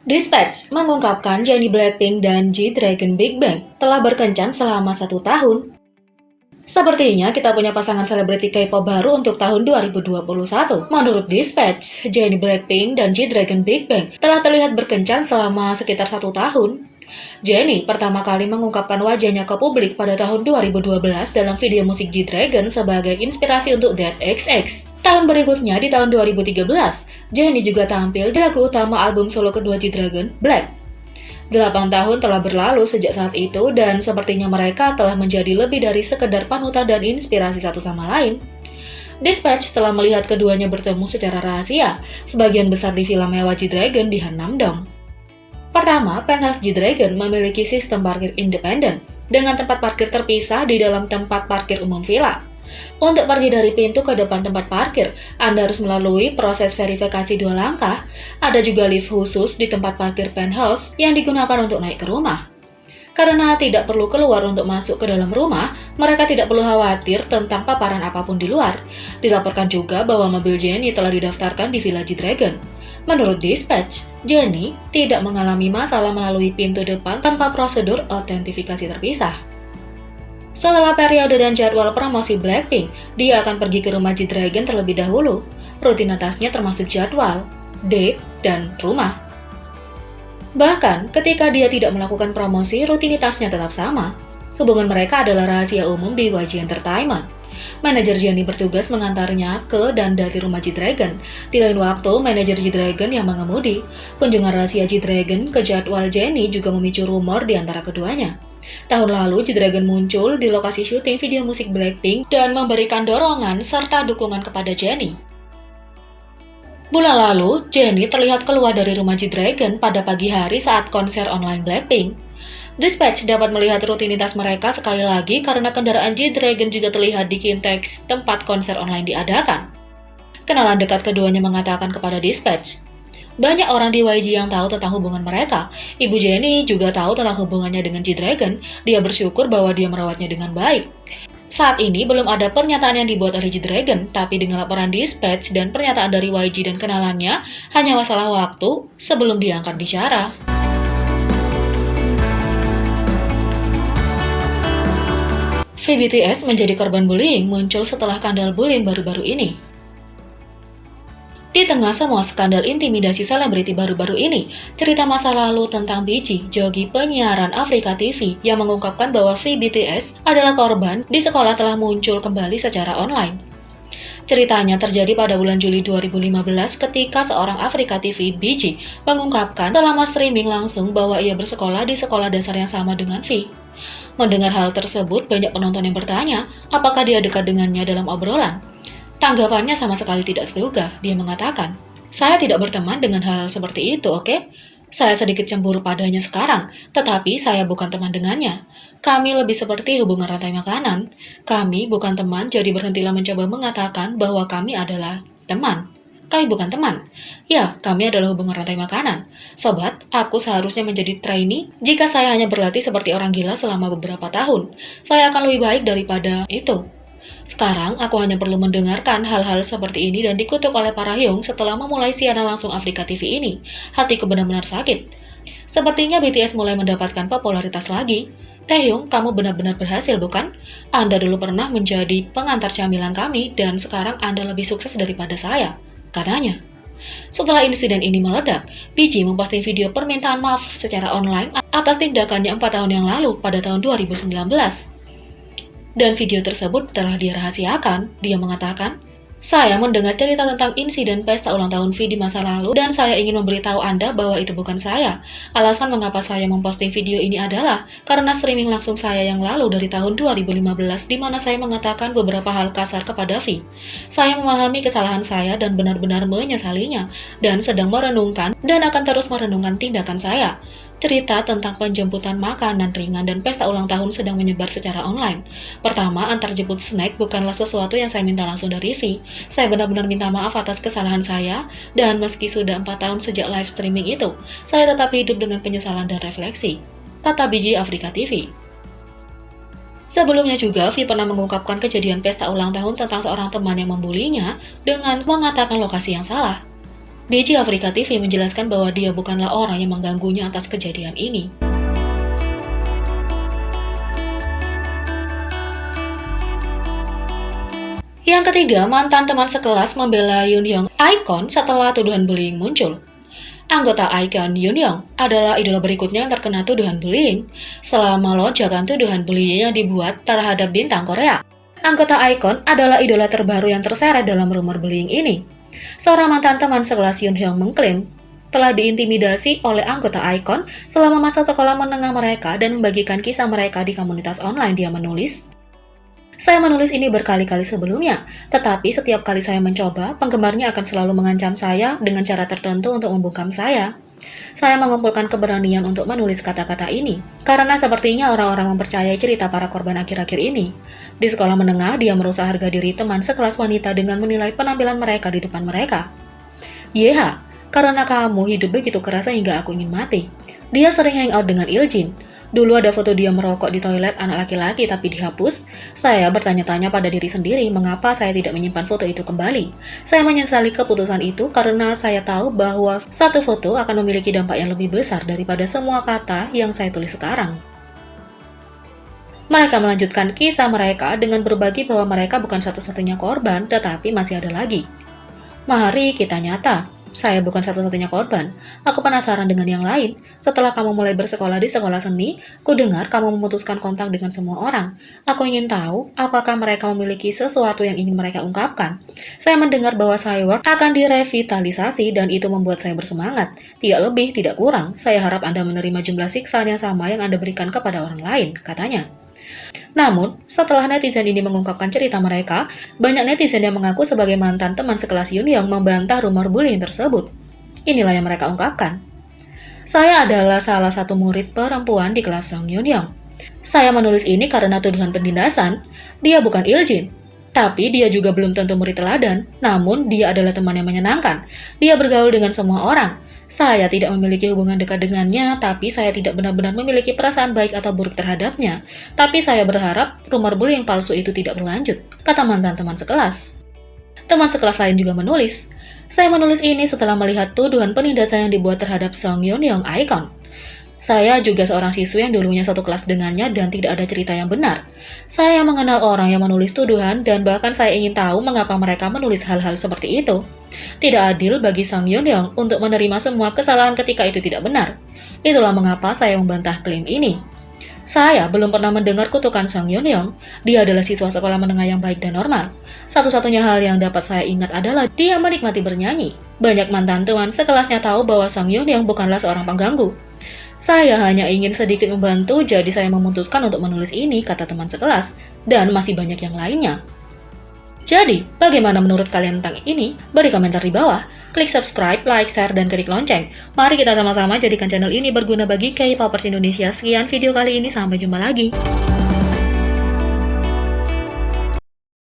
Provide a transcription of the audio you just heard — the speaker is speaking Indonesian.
Dispatch mengungkapkan Jennie Blackpink dan G-Dragon Big Bang telah berkencan selama 1 tahun. Sepertinya kita punya pasangan selebriti K-pop baru untuk tahun 2021. Menurut Dispatch, Jennie Blackpink dan G-Dragon Big Bang telah terlihat berkencan selama sekitar 1 tahun. Jennie pertama kali mengungkapkan wajahnya ke publik pada tahun 2012 dalam video musik G-Dragon sebagai inspirasi untuk Dead XX. Tahun berikutnya, di tahun 2013, Jennie juga tampil di lagu utama album solo kedua G-Dragon, Black. 8 tahun telah berlalu sejak saat itu dan sepertinya mereka telah menjadi lebih dari sekedar panutan dan inspirasi satu sama lain. Dispatch telah melihat keduanya bertemu secara rahasia, sebagian besar di film mewah G-Dragon di Hanamdong. Pertama, Penthouse G-Dragon memiliki sistem parkir independen dengan tempat parkir terpisah di dalam tempat parkir umum villa. Untuk pergi dari pintu ke depan tempat parkir, Anda harus melalui proses verifikasi 2 langkah. Ada juga lift khusus di tempat parkir penthouse yang digunakan untuk naik ke rumah. Karena tidak perlu keluar untuk masuk ke dalam rumah, mereka tidak perlu khawatir tentang paparan apapun di luar. Dilaporkan juga bahwa mobil Jennie telah didaftarkan di Villa G-Dragon. Menurut Dispatch, Jennie tidak mengalami masalah melalui pintu depan tanpa prosedur autentifikasi terpisah. Setelah periode dan jadwal promosi Blackpink, dia akan pergi ke rumah G-Dragon terlebih dahulu. Rutinitasnya termasuk jadwal, date, dan rumah. Bahkan, ketika dia tidak melakukan promosi, rutinitasnya tetap sama. Hubungan mereka adalah rahasia umum di YG Entertainment. Manajer Jennie bertugas mengantarnya ke dan dari rumah G-Dragon. Di lain waktu, manajer G-Dragon yang mengemudi. Kunjungan rahasia G-Dragon ke jadwal Jennie juga memicu rumor di antara keduanya. Tahun lalu, G-Dragon muncul di lokasi syuting video musik Blackpink dan memberikan dorongan serta dukungan kepada Jennie. Bulan lalu, Jennie terlihat keluar dari rumah G-Dragon pada pagi hari saat konser online Blackpink. Dispatch dapat melihat rutinitas mereka sekali lagi karena kendaraan G-Dragon juga terlihat di Kintex, tempat konser online diadakan. Kenalan dekat keduanya mengatakan kepada Dispatch, banyak orang di YG yang tahu tentang hubungan mereka. Ibu Jennie juga tahu tentang hubungannya dengan G-Dragon. Dia bersyukur bahwa dia merawatnya dengan baik. Saat ini belum ada pernyataan yang dibuat oleh G-Dragon, tapi dengan laporan Dispatch dan pernyataan dari YG dan kenalannya, hanya masalah waktu sebelum dia angkat bicara. VBTS menjadi korban bullying muncul setelah skandal bullying baru-baru ini. Di tengah semua skandal intimidasi selebriti baru-baru ini, cerita masa lalu tentang Biji, joki penyiaran Afrika TV yang mengungkapkan bahwa VBTS adalah korban di sekolah telah muncul kembali secara online. Ceritanya terjadi pada bulan Juli 2015 ketika seorang Afrika TV, Biji, mengungkapkan selama streaming langsung bahwa ia bersekolah di sekolah dasar yang sama dengan V. Mendengar hal tersebut, banyak penonton yang bertanya, apakah dia dekat dengannya dalam obrolan? Tanggapannya sama sekali tidak terduga. Dia mengatakan, saya tidak berteman dengan hal seperti itu, oke? Saya sedikit cemburu padanya sekarang, tetapi saya bukan teman dengannya. Kami lebih seperti hubungan rantai makanan. Kami bukan teman, jadi berhentilah mencoba mengatakan bahwa kami adalah teman. Kami bukan teman. Ya, kami adalah hubungan rantai makanan. Sobat, aku seharusnya menjadi trainee jika saya hanya berlatih seperti orang gila selama beberapa tahun. Saya akan lebih baik daripada itu. Sekarang, aku hanya perlu mendengarkan hal-hal seperti ini dan dikutuk oleh para Hyung setelah memulai siaran langsung Afrika TV ini. Hatiku benar-benar sakit. Sepertinya BTS mulai mendapatkan popularitas lagi. Taehyung, kamu benar-benar berhasil, bukan? Anda dulu pernah menjadi pengantar camilan kami, dan sekarang Anda lebih sukses daripada saya, katanya. Setelah insiden ini meledak, BG memposting video permintaan maaf secara online atas tindakannya 4 tahun yang lalu pada tahun 2019. Dan video tersebut telah dirahasiakan. Dia mengatakan, saya mendengar cerita tentang insiden pesta ulang tahun V di masa lalu dan saya ingin memberitahu Anda bahwa itu bukan saya. Alasan mengapa saya memposting video ini adalah karena streaming langsung saya yang lalu dari tahun 2015 di mana saya mengatakan beberapa hal kasar kepada V. Saya memahami kesalahan saya dan benar-benar menyesalinya dan sedang merenungkan dan akan terus merenungkan tindakan saya. Cerita tentang penjemputan makanan ringan dan pesta ulang tahun sedang menyebar secara online. Pertama, antar jemput snack bukanlah sesuatu yang saya minta langsung dari V. Saya benar-benar minta maaf atas kesalahan saya, dan meski sudah 4 tahun sejak live streaming itu, saya tetap hidup dengan penyesalan dan refleksi, kata BG Afrika TV. Sebelumnya juga, V pernah mengungkapkan kejadian pesta ulang tahun tentang seorang teman yang membulinya dengan mengatakan lokasi yang salah. BJ Afrika TV menjelaskan bahwa dia bukanlah orang yang mengganggunya atas kejadian ini. Yang ketiga, mantan teman sekelas membela Yoonhyung Icon setelah tuduhan bullying muncul. Anggota Icon Yoonhyung adalah idola berikutnya yang terkena tuduhan bullying selama lonjakan tuduhan bullying yang dibuat terhadap bintang Korea. Anggota Icon adalah idola terbaru yang terseret dalam rumor bullying ini. Seorang mantan teman sekelas Yoonhyung mengklaim telah diintimidasi oleh anggota Icon selama masa sekolah menengah mereka dan membagikan kisah mereka di komunitas online. Dia menulis, "Saya menulis ini berkali-kali sebelumnya, tetapi setiap kali saya mencoba, penggemarnya akan selalu mengancam saya dengan cara tertentu untuk membungkam saya. Saya mengumpulkan keberanian untuk menulis kata-kata ini, karena sepertinya orang-orang mempercayai cerita para korban akhir-akhir ini. Di sekolah menengah, dia merusak harga diri teman sekelas wanita dengan menilai penampilan mereka di depan mereka. YH, karena kamu hidup begitu keras sehingga aku ingin mati. Dia sering hangout dengan Iljin. Dulu ada foto dia merokok di toilet anak laki-laki tapi dihapus. Saya bertanya-tanya pada diri sendiri mengapa saya tidak menyimpan foto itu kembali. Saya menyesali keputusan itu karena saya tahu bahwa satu foto akan memiliki dampak yang lebih besar daripada semua kata yang saya tulis sekarang." Mereka melanjutkan kisah mereka dengan berbagi bahwa mereka bukan satu-satunya korban, tetapi masih ada lagi. "Mari kita nyata. Saya bukan satu-satunya korban. Aku penasaran dengan yang lain. Setelah kamu mulai bersekolah di sekolah seni, ku dengar kamu memutuskan kontak dengan semua orang. Aku ingin tahu apakah mereka memiliki sesuatu yang ingin mereka ungkapkan. Saya mendengar bahwa Cywork akan direvitalisasi dan itu membuat saya bersemangat. Tidak lebih, tidak kurang. Saya harap Anda menerima jumlah siksaan yang sama yang Anda berikan kepada orang lain," katanya. Namun, setelah netizen ini mengungkapkan cerita mereka, banyak netizen yang mengaku sebagai mantan teman sekelas Yoonhyung membantah rumor bullying tersebut. Inilah yang mereka ungkapkan. "Saya adalah salah satu murid perempuan di kelas Song Yoonhyung. Saya menulis ini karena tuduhan penindasan. Dia bukan Iljin. Tapi dia juga belum tentu murid teladan, namun dia adalah teman yang menyenangkan. Dia bergaul dengan semua orang. Saya tidak memiliki hubungan dekat dengannya, tapi saya tidak benar-benar memiliki perasaan baik atau buruk terhadapnya. Tapi saya berharap rumor bullying palsu itu tidak berlanjut," kata mantan teman sekelas. Teman sekelas lain juga menulis, "Saya menulis ini setelah melihat tuduhan penindasan yang dibuat terhadap Song Yoonhyung Icon. Saya juga seorang siswi yang dulunya satu kelas dengannya dan tidak ada cerita yang benar. Saya mengenal orang yang menulis tuduhan dan bahkan saya ingin tahu mengapa mereka menulis hal-hal seperti itu. Tidak adil bagi Song Yoonhyung untuk menerima semua kesalahan ketika itu tidak benar. Itulah mengapa saya membantah klaim ini. Saya belum pernah mendengar kutukan Song Yoonhyung. Dia adalah siswa sekolah menengah yang baik dan normal. Satu-satunya hal yang dapat saya ingat adalah dia menikmati bernyanyi. Banyak mantan teman sekelasnya tahu bahwa Song Yoonhyung bukanlah seorang pengganggu. Saya hanya ingin sedikit membantu, jadi saya memutuskan untuk menulis ini," kata teman sekelas, dan masih banyak yang lainnya. Jadi, bagaimana menurut kalian tentang ini? Beri komentar di bawah. Klik subscribe, like, share, dan klik lonceng. Mari kita sama-sama jadikan channel ini berguna bagi K-popers Indonesia. Sekian video kali ini, sampai jumpa lagi.